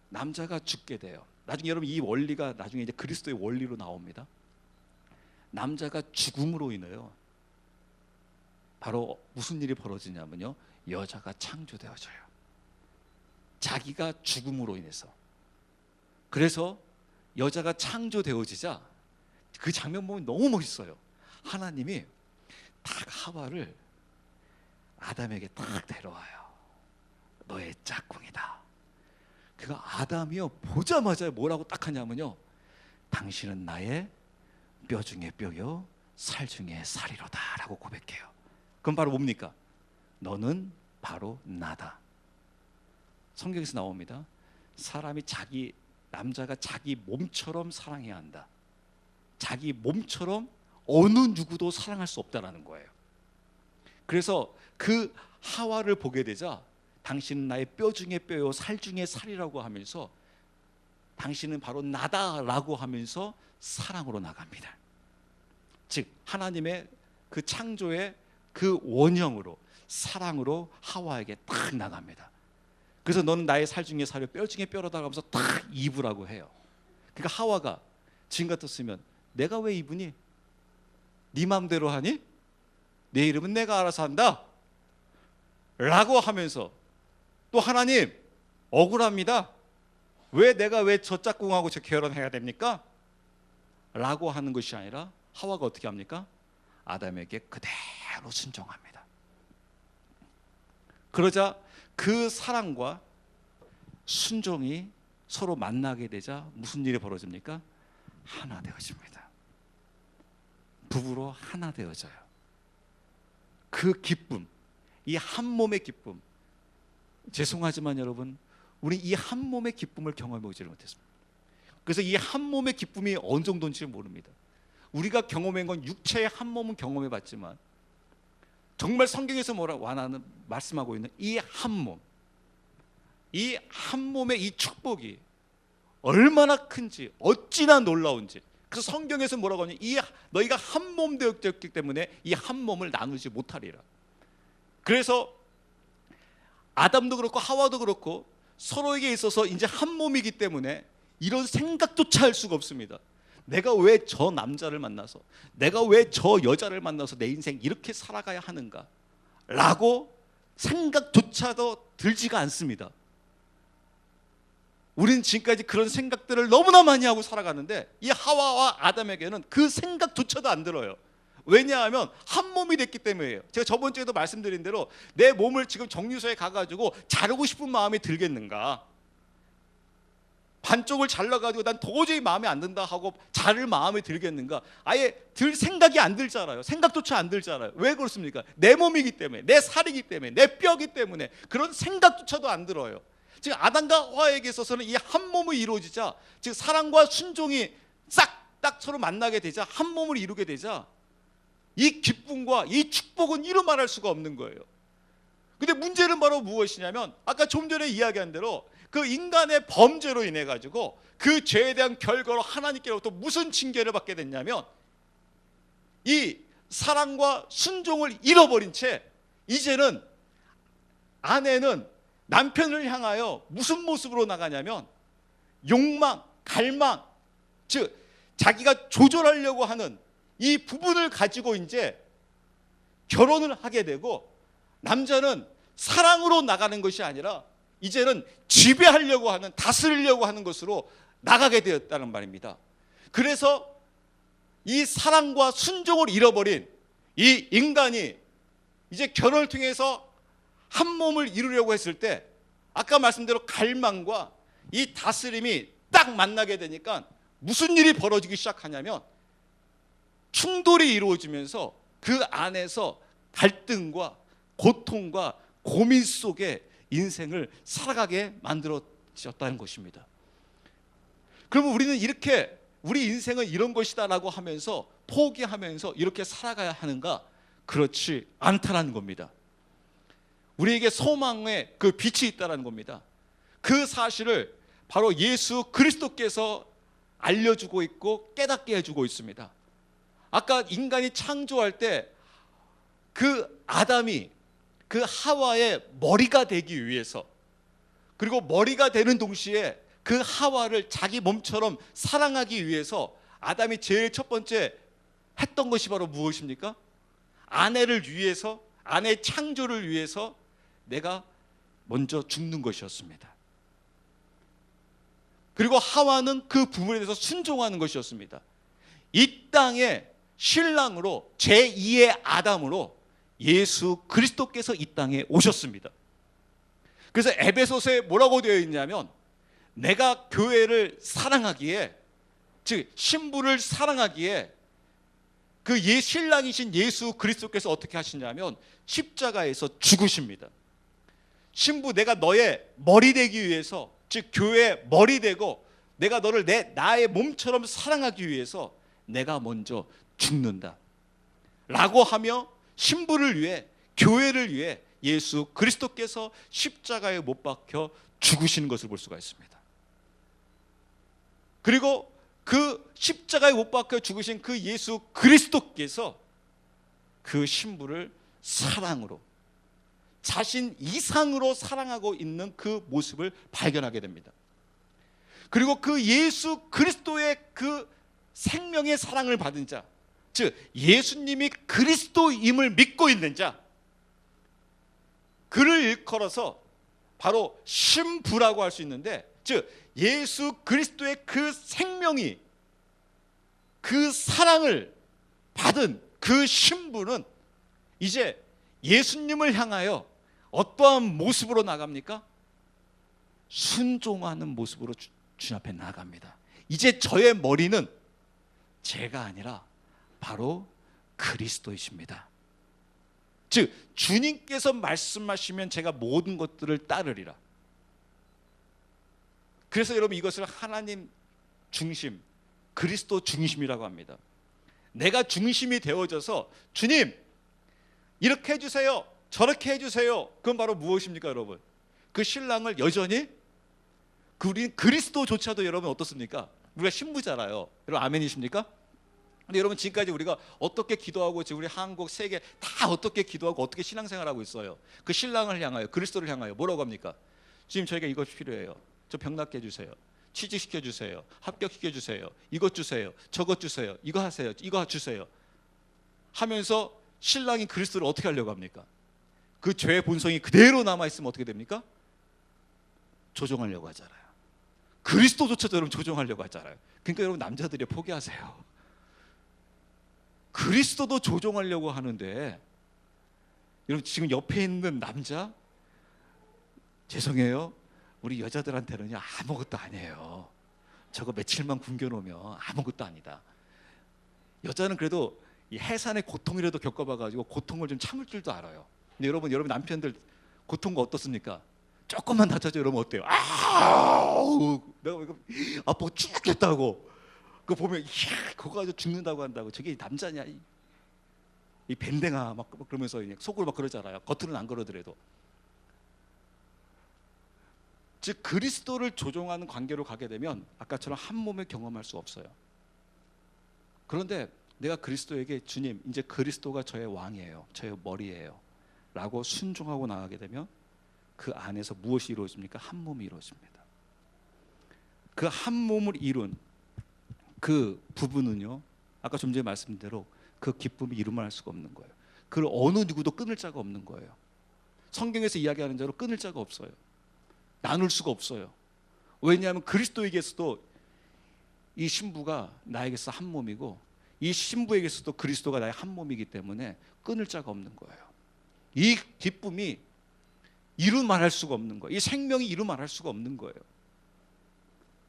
남자가 죽게 돼요. 나중에 여러분 이 원리가 나중에 이제 그리스도의 원리로 나옵니다. 남자가 죽음으로 인해요, 바로 무슨 일이 벌어지냐면요, 여자가 창조되어져요. 자기가 죽음으로 인해서. 그래서 여자가 창조되어지자 그 장면 보면 너무 멋있어요. 하나님이 딱 하와를 아담에게 딱 데려와요. 너의 짝꿍이다. 그 아담이요, 보자마자 뭐라고 딱 하냐면요, 당신은 나의 뼈 중에 뼈요 살 중에 살이로다 라고 고백해요. 그럼 바로 뭡니까? 너는 바로 나다. 성경에서 나옵니다. 남자가 자기 몸처럼 사랑해야 한다. 자기 몸처럼 어느 누구도 사랑할 수 없다라는 거예요. 그래서 그 하와를 보게 되자, 당신은 나의 뼈 중에 뼈요 살 중에 살이라고 하면서 당신은 바로 나다라고 하면서 사랑으로 나갑니다. 즉 하나님의 그 창조의 그 원형으로, 사랑으로 하와에게 딱 나갑니다. 그래서 너는 나의 살 중에 살이요 뼈 중에 뼈로다 하면서 딱 입으라고 해요. 그러니까 하와가 지금 같았으면 내가 왜 입으니? 네 마음대로 하니? 내 이름은 내가 알아서 한다 라고 하면서, 또 하나님 억울합니다. 내가 왜 저 짝꿍하고 저 결혼해야 됩니까? 라고 하는 것이 아니라 하와가 어떻게 합니까? 아담에게 그대로 순종합니다. 그러자 그 사랑과 순종이 서로 만나게 되자 무슨 일이 벌어집니까? 하나 되어집니다. 부부로 하나 되어져요. 그 기쁨, 이 한 몸의 기쁨. 죄송하지만 여러분, 우리 이 한 몸의 기쁨을 경험해 보지를 못했습니다. 그래서 이 한 몸의 기쁨이 어느 정도인지 모릅니다. 우리가 경험한 건 육체의 한 몸은 경험해 봤지만, 정말 성경에서 말씀하고 있는 이 한 몸, 이 한 몸의 이 축복이 얼마나 큰지, 어찌나 놀라운지. 그래서 성경에서 뭐라고 하냐, 너희가 한 몸 되었기 때문에 이 한 몸을 나누지 못하리라. 그래서 아담도 그렇고 하와도 그렇고 서로에게 있어서 이제 한 몸이기 때문에 이런 생각조차 할 수가 없습니다. 내가 왜 저 남자를 만나서, 내가 왜 저 여자를 만나서 내 인생 이렇게 살아가야 하는가 라고 생각조차도 들지가 않습니다. 우리는 지금까지 그런 생각들을 너무나 많이 하고 살아가는데, 이 하와와 아담에게는 그 생각조차도 안 들어요. 왜냐하면 한 몸이 됐기 때문이에요. 제가 저번 주에도 말씀드린 대로 내 몸을 지금 정류소에 가가지고 자르고 싶은 마음이 들겠는가? 반쪽을 잘라가지고 난 도저히 마음에 안 든다 하고 자를 마음에 들겠는가? 아예 들 생각이 안 들잖아요. 생각조차 안 들잖아요. 왜 그렇습니까? 내 몸이기 때문에, 내 살이기 때문에, 내 뼈이기 때문에 그런 생각조차도 안 들어요. 즉 아담과 하와에게 있어서는 이 한 몸이 이루어지자, 즉 사랑과 순종이 싹 딱 서로 만나게 되자, 한 몸을 이루게 되자 이 기쁨과 이 축복은 이루 말할 수가 없는 거예요. 근데 문제는 바로 무엇이냐면 아까 좀 전에 이야기한 대로 그 인간의 범죄로 인해 가지고 그 죄에 대한 결과로 하나님께로부터 무슨 징계를 받게 됐냐면 이 사랑과 순종을 잃어버린 채 이제는 아내는 남편을 향하여 무슨 모습으로 나가냐면 욕망, 갈망, 즉 자기가 조절하려고 하는 이 부분을 가지고 이제 결혼을 하게 되고, 남자는 사랑으로 나가는 것이 아니라 이제는 지배하려고 하는, 다스리려고 하는 것으로 나가게 되었다는 말입니다. 그래서 이 사랑과 순종을 잃어버린 이 인간이 이제 결혼을 통해서 한 몸을 이루려고 했을 때 아까 말씀대로 갈망과 이 다스림이 딱 만나게 되니까 무슨 일이 벌어지기 시작하냐면 충돌이 이루어지면서 그 안에서 갈등과 고통과 고민 속에 인생을 살아가게 만들어졌다는 것입니다. 그러면 우리는 이렇게 우리 인생은 이런 것이다라고 하면서 포기하면서 이렇게 살아가야 하는가? 그렇지 않다라는 겁니다. 우리에게 소망의 그 빛이 있다는 겁니다. 그 사실을 바로 예수 그리스도께서 알려주고 있고 깨닫게 해주고 있습니다. 아까 인간이 창조할 때 그 아담이 그 하와의 머리가 되기 위해서, 그리고 머리가 되는 동시에 그 하와를 자기 몸처럼 사랑하기 위해서 아담이 제일 첫 번째 했던 것이 바로 무엇입니까? 아내를 위해서, 아내의 창조를 위해서 내가 먼저 죽는 것이었습니다. 그리고 하와는 그 부분에 대해서 순종하는 것이었습니다. 이 땅에 신랑으로 제2의 아담으로 예수 그리스도께서 이 땅에 오셨습니다. 그래서 에베소서에 뭐라고 되어 있냐면 내가 교회를 사랑하기에, 즉 신부를 사랑하기에 그 신랑이신 예수 그리스도께서 어떻게 하시냐면 십자가에서 죽으십니다. 신부, 내가 너의 머리 되기 위해서, 즉 교회의 머리 되고 내가 너를 나의 몸처럼 사랑하기 위해서 내가 먼저 죽는다 라고 하며 신부를 위해, 교회를 위해 예수 그리스도께서 십자가에 못 박혀 죽으시는 것을 볼 수가 있습니다. 그리고 그 십자가에 못 박혀 죽으신 그 예수 그리스도께서 그 신부를 사랑으로, 자신 이상으로 사랑하고 있는 그 모습을 발견하게 됩니다. 그리고 그 예수 그리스도의 그 생명의 사랑을 받은 자, 즉 예수님이 그리스도임을 믿고 있는 자, 그를 일컬어서 바로 신부라고 할 수 있는데, 즉 예수 그리스도의 그 생명이, 그 사랑을 받은 그 신부는 이제 예수님을 향하여 어떠한 모습으로 나갑니까? 순종하는 모습으로 주님 앞에 나갑니다. 이제 저의 머리는 제가 아니라 바로 그리스도이십니다. 즉 주님께서 말씀하시면 제가 모든 것들을 따르리라. 그래서 여러분 이것을 하나님 중심, 그리스도 중심이라고 합니다. 내가 중심이 되어져서 주님 이렇게 해주세요, 저렇게 해주세요. 그건 바로 무엇입니까 여러분? 그 신랑을 여전히, 우리 그리스도조차도 여러분 어떻습니까? 우리가 신부잖아요. 여러분 아멘이십니까? 근데 여러분 지금까지 우리가 어떻게 기도하고, 지금 우리 한국, 세계 다 어떻게 기도하고 어떻게 신앙생활하고 있어요? 그 신랑을 향하여, 그리스도를 향하여 뭐라고 합니까? 지금 저희가 이것 필요해요. 저 병 낫게 해주세요. 취직시켜 주세요. 합격시켜 주세요. 이것 주세요. 저것 주세요. 이거 하세요. 이거 주세요. 하면서 신랑이 그리스도를 어떻게 하려고 합니까? 그 죄의 본성이 그대로 남아있으면 어떻게 됩니까? 조종하려고 하잖아요. 그리스도조차도 여러분 조종하려고 하잖아요. 그러니까 여러분 남자들이 포기하세요. 그리스도도 조종하려고 하는데, 여러분 지금 옆에 있는 남자, 죄송해요, 우리 여자들한테는요 아무것도 아니에요. 저거 며칠만 굶겨놓으면 아무것도 아니다. 여자는 그래도 이 해산의 고통이라도 겪어봐가지고 고통을 좀 참을 줄도 알아요. 근데 여러분 남편들 고통가 어떻습니까? 조금만 다쳐져 이러면 어때요? 아우, 내가 이거 아파서 죽겠다고. 그거 보면 이야, 그거 가지고 죽는다고 한다고. 저게 남자냐? 이 밴댕아 막 그러면서 속으로 막 그러잖아요. 겉으로는 안 그러더라도. 즉 그리스도를 조종하는 관계로 가게 되면 아까처럼 한 몸을 경험할 수 없어요. 그런데 내가 그리스도에게 주님 이제 그리스도가 저의 왕이에요, 저의 머리예요 라고 순종하고 나가게 되면 그 안에서 무엇이 이루어집니까? 한 몸이 이루어집니다. 그 한 몸을 이룬 그 부분은요, 아까 좀 전에 말씀드린 대로 그 기쁨이 이루말 할 수가 없는 거예요. 그걸 어느 누구도 끊을 자가 없는 거예요. 성경에서 이야기하는 대로 끊을 자가 없어요. 나눌 수가 없어요. 왜냐하면 그리스도에게서도 이 신부가 나에게서 한 몸이고 이 신부에게서도 그리스도가 나의 한 몸이기 때문에 끊을 자가 없는 거예요. 이 기쁨이 이루 말할 수가 없는 거예요. 이 생명이 이루 말할 수가 없는 거예요.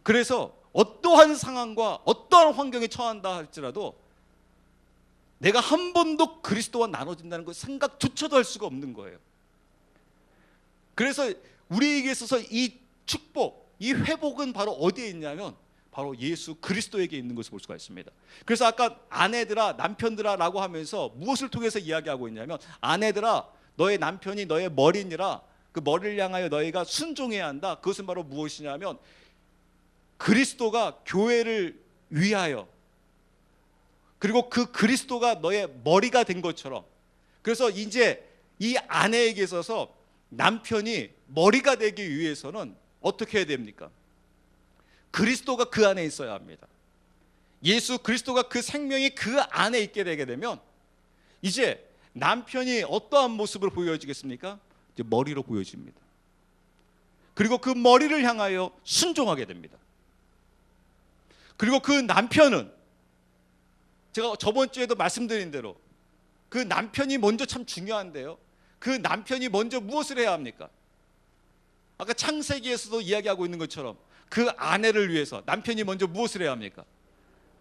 그래서 어떠한 상황과 어떠한 환경에 처한다 할지라도 내가 한 번도 그리스도와 나눠진다는 그 생각조차도 할 수가 없는 거예요. 그래서 우리에게 있어서 이 축복, 이 회복은 바로 어디에 있냐면 바로 예수 그리스도에게 있는 것을 볼 수가 있습니다. 그래서 아까 아내들아 남편들아 라고 하면서 무엇을 통해서 이야기하고 있냐면 아내들아 너의 남편이 너의 머리니라 그 머리를 향하여 너희가 순종해야 한다. 그것은 바로 무엇이냐면 그리스도가 교회를 위하여 그리고 그 그리스도가 너의 머리가 된 것처럼 그래서 이제 이 아내에게 있어서 남편이 머리가 되기 위해서는 어떻게 해야 됩니까? 그리스도가 그 안에 있어야 합니다. 예수 그리스도가 그 생명이 그 안에 있게 되게 되면 이제 남편이 어떠한 모습을 보여주겠습니까? 이제 머리로 보여집니다. 그리고 그 머리를 향하여 순종하게 됩니다. 그리고 그 남편은 제가 저번 주에도 말씀드린 대로 그 남편이 먼저 참 중요한데요. 그 남편이 먼저 무엇을 해야 합니까? 아까 창세기에서도 이야기하고 있는 것처럼 그 아내를 위해서 남편이 먼저 무엇을 해야 합니까?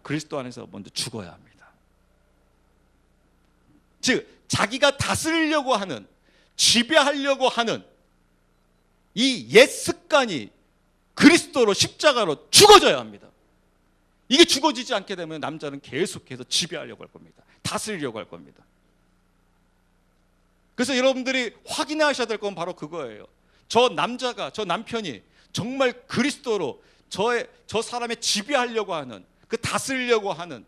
그리스도 안에서 먼저 죽어야 합니다. 즉 자기가 다스리려고 하는 지배하려고 하는 이 옛 습관이 그리스도로 십자가로 죽어져야 합니다. 이게 죽어지지 않게 되면 남자는 계속해서 지배하려고 할 겁니다. 다스리려고 할 겁니다. 그래서 여러분들이 확인하셔야 될 건 바로 그거예요. 저 남자가, 저 남편이 정말 그리스도로 저 사람의 지배하려고 하는 그 다스리려고 하는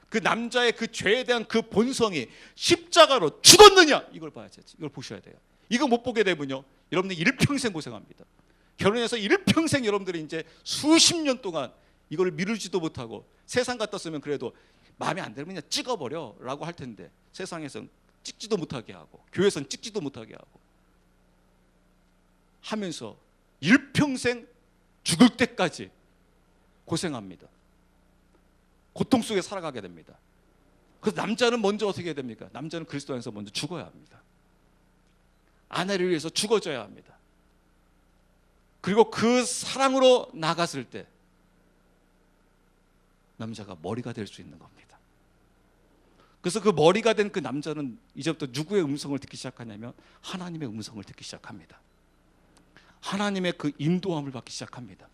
그 남자의 그 죄에 대한 그 본성이 십자가로 죽었느냐 이걸 봐야지. 이걸 보셔야 돼요. 이거 못 보게 되면요 여러분들 일평생 고생합니다. 결혼해서 일평생 여러분들이 이제 수십 년 동안 이걸 미루지도 못하고 세상 같았으면 그래도 마음에 안 들면 그냥 찍어버려 라고 할 텐데 세상에서는 찍지도 못하게 하고 교회에서는 찍지도 못하게 하고 하면서 일평생 죽을 때까지 고생합니다. 고통 속에 살아가게 됩니다. 그래서 남자는 먼저 어떻게 해야 됩니까? 남자는 그리스도 안에서 먼저 죽어야 합니다. 아내를 위해서 죽어져야 합니다. 그리고 그 사랑으로 나갔을 때 남자가 머리가 될 수 있는 겁니다. 그래서 그 머리가 된 그 남자는 이제부터 누구의 음성을 듣기 시작하냐면 하나님의 음성을 듣기 시작합니다. 하나님의 그 인도함을 받기 시작합니다.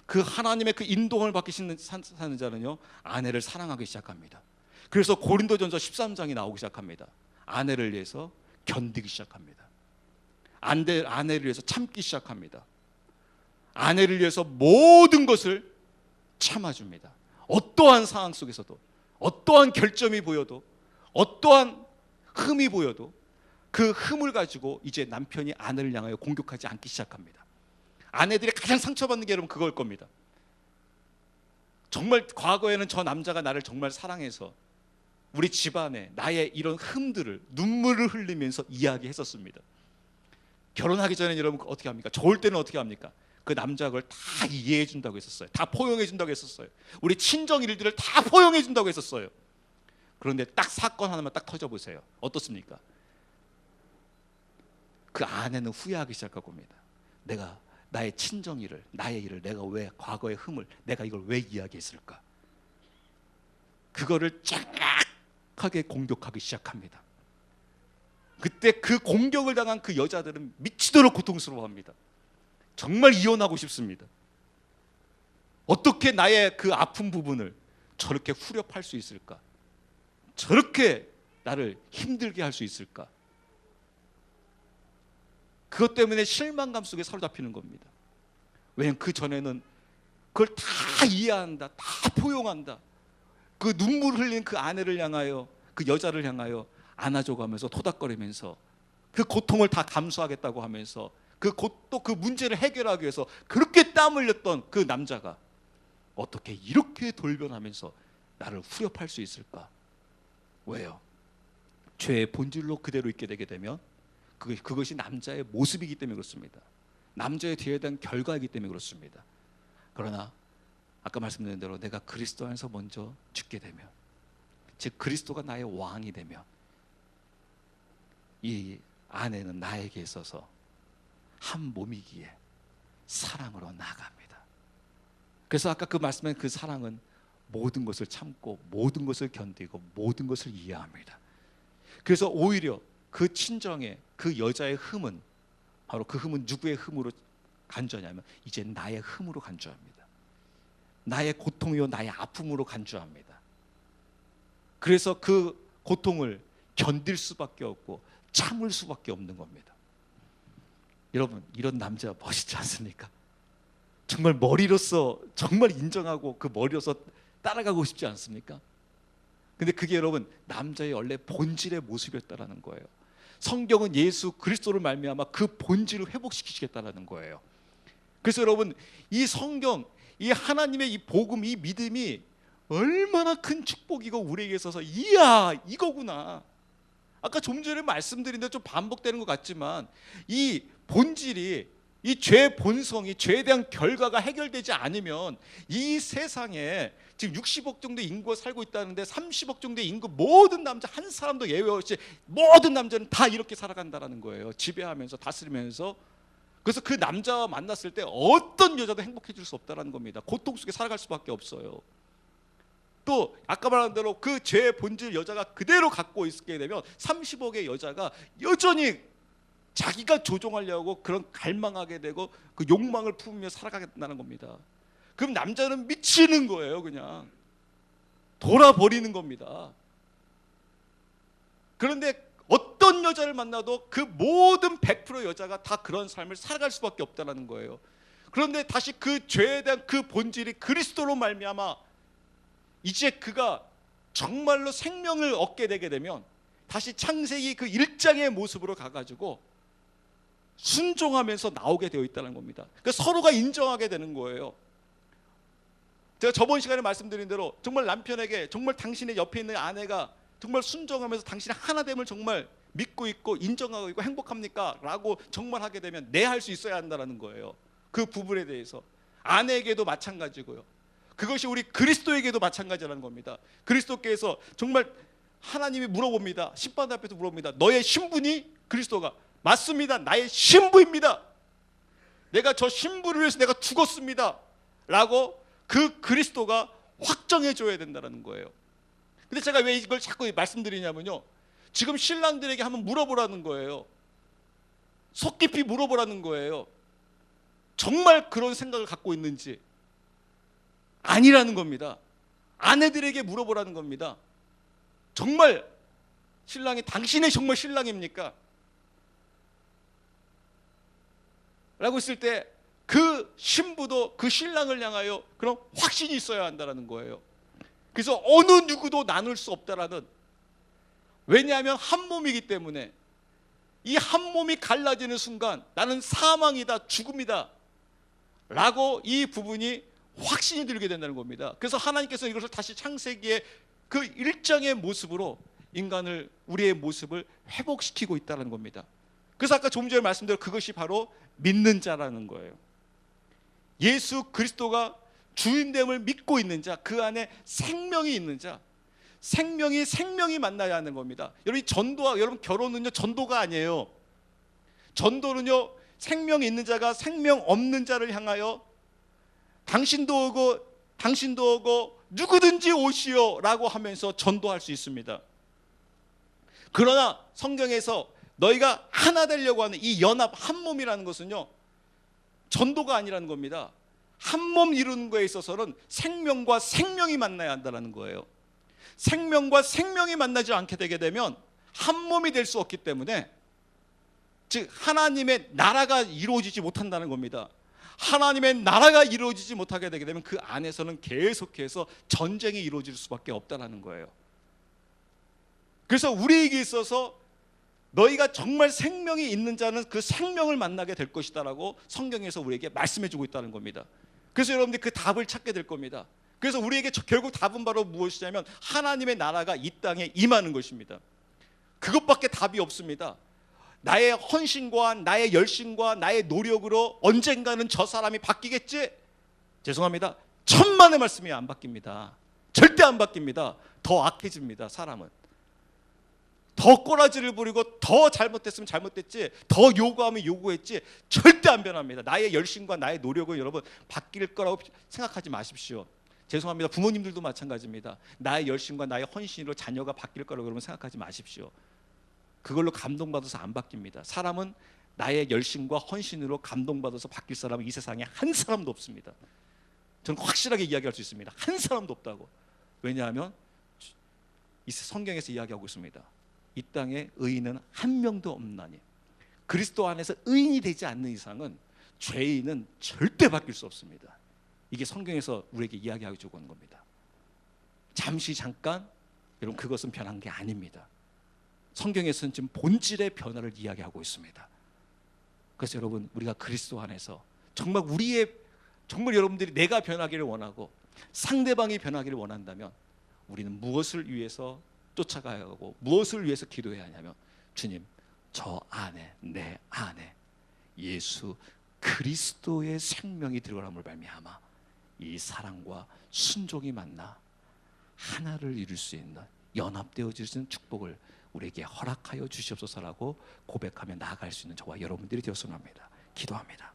그 하나님의 그 인도함을 받기 사는 자는요 아내를 사랑하기 시작합니다. 그래서 고린도전서 13장이 나오기 시작합니다. 아내를 위해서 견디기 시작합니다. 아내를 위해서 참기 시작합니다. 아내를 위해서 모든 것을 참아줍니다. 어떠한 상황 속에서도 어떠한 결점이 보여도 어떠한 흠이 보여도 그 흠을 가지고 이제 남편이 아내를 향하여 공격하지 않기 시작합니다. 아내들이 가장 상처받는 게 여러분 그걸 겁니다. 정말 과거에는 저 남자가 나를 정말 사랑해서 우리 집안에 나의 이런 흠들을 눈물을 흘리면서 이야기했었습니다. 결혼하기 전에 여러분 어떻게 합니까? 좋을 때는 어떻게 합니까? 그 남자가 그걸 다 이해해 준다고 했었어요. 다 포용해 준다고 했었어요. 우리 친정 일들을 다 포용해 준다고 했었어요. 그런데 딱 사건 하나만 딱 터져 보세요. 어떻습니까? 그 아내는 후회하기 시작할 겁니다. 내가 나의 친정 일을, 나의 일을, 내가 왜 과거의 흠을 내가 이걸 왜 이야기했을까? 그거를 쫙하게 공격하기 시작합니다. 그때 그 공격을 당한 그 여자들은 미치도록 고통스러워합니다. 정말 이혼하고 싶습니다. 어떻게 나의 그 아픈 부분을 저렇게 후려팔 수 있을까? 저렇게 나를 힘들게 할 수 있을까? 그것 때문에 실망감 속에 사로잡히는 겁니다. 왜냐하면 그 전에는 그걸 다 이해한다, 다 포용한다. 그 눈물 흘린 그 아내를 향하여, 그 여자를 향하여 안아줘가면서 토닥거리면서 그 고통을 다 감수하겠다고 하면서 또 그 문제를 해결하기 위해서 그렇게 땀 흘렸던 그 남자가 어떻게 이렇게 돌변하면서 나를 후려팔 수 있을까? 왜요? 죄의 본질로 그대로 있게 되게 되면 그것이 남자의 모습이기 때문에 그렇습니다. 남자의 뒤에 대한 결과이기 때문에 그렇습니다. 그러나 아까 말씀드린 대로 내가 그리스도 안에서 먼저 죽게 되면, 즉 그리스도가 나의 왕이 되면, 이 아내는 나에게 있어서 한 몸이기에 사랑으로 나아갑니다. 그래서 아까 그 말씀한 그 사랑은 모든 것을 참고 모든 것을 견디고 모든 것을 이해합니다. 그래서 오히려 그 친정의 그 여자의 흠은, 바로 그 흠은 누구의 흠으로 간주하냐면 이제 나의 흠으로 간주합니다. 나의 고통이요 나의 아픔으로 간주합니다. 그래서 그 고통을 견딜 수밖에 없고 참을 수밖에 없는 겁니다. 여러분, 이런 남자 멋있지 않습니까? 정말 머리로서 정말 인정하고 그 머리로서 따라가고 싶지 않습니까? 근데 그게 여러분 남자의 원래 본질의 모습이었다라는 거예요. 성경은 예수 그리스도를 말미암아 그 본질을 회복시키시겠다라는 거예요. 그래서 여러분, 이 성경, 이 하나님의 이 복음, 이 믿음이 얼마나 큰 축복이고 우리에게 있어서 이야 이거구나. 아까 좀 전에 말씀드린 대로 좀 반복되는 것 같지만 이 본질이, 이 죄의 본성이, 죄에 대한 결과가 해결되지 않으면 이 세상에 지금 60억 정도의 인구가 살고 있다는데 30억 정도의 인구 모든 남자 한 사람도 예외 없이 모든 남자는 다 이렇게 살아간다는 거예요. 지배하면서 다스리면서. 그래서 그 남자와 만났을 때 어떤 여자도 행복해질 수 없다는 겁니다. 고통 속에 살아갈 수밖에 없어요. 또 아까 말한 대로 그 죄의 본질 여자가 그대로 갖고 있게 되면 30억의 여자가 여전히 자기가 조종하려고 그런 갈망하게 되고 그 욕망을 품으며 살아가게 된다는 겁니다. 그럼 남자는 미치는 거예요. 그냥 돌아버리는 겁니다. 그런데 어떤 여자를 만나도 그 모든 100% 여자가 다 그런 삶을 살아갈 수밖에 없다는 거예요. 그런데 다시 그 죄에 대한 그 본질이 그리스도로 말미암아 이제 그가 정말로 생명을 얻게 되게 되면 다시 창세기 그 1장의 모습으로 가가지고 순종하면서 나오게 되어 있다는 겁니다. 그러니까 서로가 인정하게 되는 거예요. 제가 저번 시간에 말씀드린 대로 정말 남편에게 정말 당신의 옆에 있는 아내가 정말 순종하면서 당신의 하나됨을 정말 믿고 있고 인정하고 있고 행복합니까? 라고 정말 하게 되면 네, 할 수 있어야 한다는 거예요. 그 부분에 대해서 아내에게도 마찬가지고요. 그것이 우리 그리스도에게도 마찬가지라는 겁니다. 그리스도께서 정말 하나님이 물어봅니다. 심판 앞에서 물어봅니다. 너의 신분이? 그리스도가 맞습니다. 나의 신부입니다. 내가 저 신부를 위해서 내가 죽었습니다. 라고 그 그리스도가 확정해 줘야 된다는 거예요. 근데 제가 왜 이걸 자꾸 말씀드리냐면요, 지금 신랑들에게 한번 물어보라는 거예요. 속 깊이 물어보라는 거예요. 정말 그런 생각을 갖고 있는지. 아니라는 겁니다. 아내들에게 물어보라는 겁니다. 정말 신랑이 당신의 정말 신랑입니까? 라고 했을 때 그 신부도 그 신랑을 향하여 그런 확신이 있어야 한다는 거예요. 그래서 어느 누구도 나눌 수 없다라는, 왜냐하면 한 몸이기 때문에 이 한 몸이 갈라지는 순간 나는 사망이다, 죽음이다 라고 이 부분이 확신이 들게 된다는 겁니다. 그래서 하나님께서 이것을 다시 창세기의 그 1장의 모습으로 인간을, 우리의 모습을 회복시키고 있다는 겁니다. 그래서 아까 좀 전에 말씀드린 그것이 바로 믿는 자라는 거예요. 예수 그리스도가 주인됨을 믿고 있는 자, 그 안에 생명이 있는 자, 생명이 만나야 하는 겁니다. 여러분, 전도와 여러분 결혼은요 전도가 아니에요. 전도는요 생명 있는 자가 생명 없는 자를 향하여 당신도 오고 누구든지 오시오 라고 하면서 전도할 수 있습니다. 그러나 성경에서 너희가 하나 되려고 하는 이 연합 한 몸이라는 것은요, 전도가 아니라는 겁니다. 한 몸 이루는 거에 있어서는 생명과 생명이 만나야 한다는 거예요. 생명과 생명이 만나지 않게 되게 되면 한 몸이 될 수 없기 때문에, 즉 하나님의 나라가 이루어지지 못한다는 겁니다. 하나님의 나라가 이루어지지 못하게 되게 되면 그 안에서는 계속해서 전쟁이 이루어질 수밖에 없다는 거예요. 그래서 우리에게 있어서 너희가 정말 생명이 있는 자는 그 생명을 만나게 될 것이다 라고 성경에서 우리에게 말씀해 주고 있다는 겁니다. 그래서 여러분들이 그 답을 찾게 될 겁니다. 그래서 우리에게 결국 답은 바로 무엇이냐면 하나님의 나라가 이 땅에 임하는 것입니다. 그것밖에 답이 없습니다. 나의 헌신과 나의 열심과 나의 노력으로 언젠가는 저 사람이 바뀌겠지? 죄송합니다. 천만의 말씀이 안 바뀝니다. 절대 안 바뀝니다. 더 악해집니다. 사람은 더 꼬라지를 부리고 더 잘못됐으면 잘못됐지, 더 요구하면 요구했지, 절대 안 변합니다. 나의 열심과 나의 노력은 여러분 바뀔 거라고 생각하지 마십시오. 죄송합니다. 부모님들도 마찬가지입니다. 나의 열심과 나의 헌신으로 자녀가 바뀔 거라고 여러분 생각하지 마십시오. 그걸로 감동받아서 안 바뀝니다. 사람은 나의 열심과 헌신으로 감동받아서 바뀔 사람은 이 세상에 한 사람도 없습니다. 저는 확실하게 이야기할 수 있습니다. 한 사람도 없다고. 왜냐하면 이 성경에서 이야기하고 있습니다. 이 땅에 의인은 한 명도 없나니, 그리스도 안에서 의인이 되지 않는 이상은 죄인은 절대 바뀔 수 없습니다. 이게 성경에서 우리에게 이야기하고 주고 있는 겁니다. 잠깐 여러분, 그것은 변한 게 아닙니다. 성경에서는 지금 본질의 변화를 이야기하고 있습니다. 그래서 여러분, 우리가 그리스도 안에서 정말 여러분들이 내가 변하기를 원하고 상대방이 변하기를 원한다면 우리는 무엇을 위해서 쫓아가야 하고 무엇을 위해서 기도해야 하냐면, 주님, 저 안에, 내 안에 예수 그리스도의 생명이 들어감을 말미암아 이 사랑과 순종이 만나 하나를 이룰 수 있는, 연합되어질 수 있는 축복을 우리에게 허락하여 주시옵소서라고 고백하며 나아갈 수 있는 저와 여러분들이 되었으면 합니다. 기도합니다.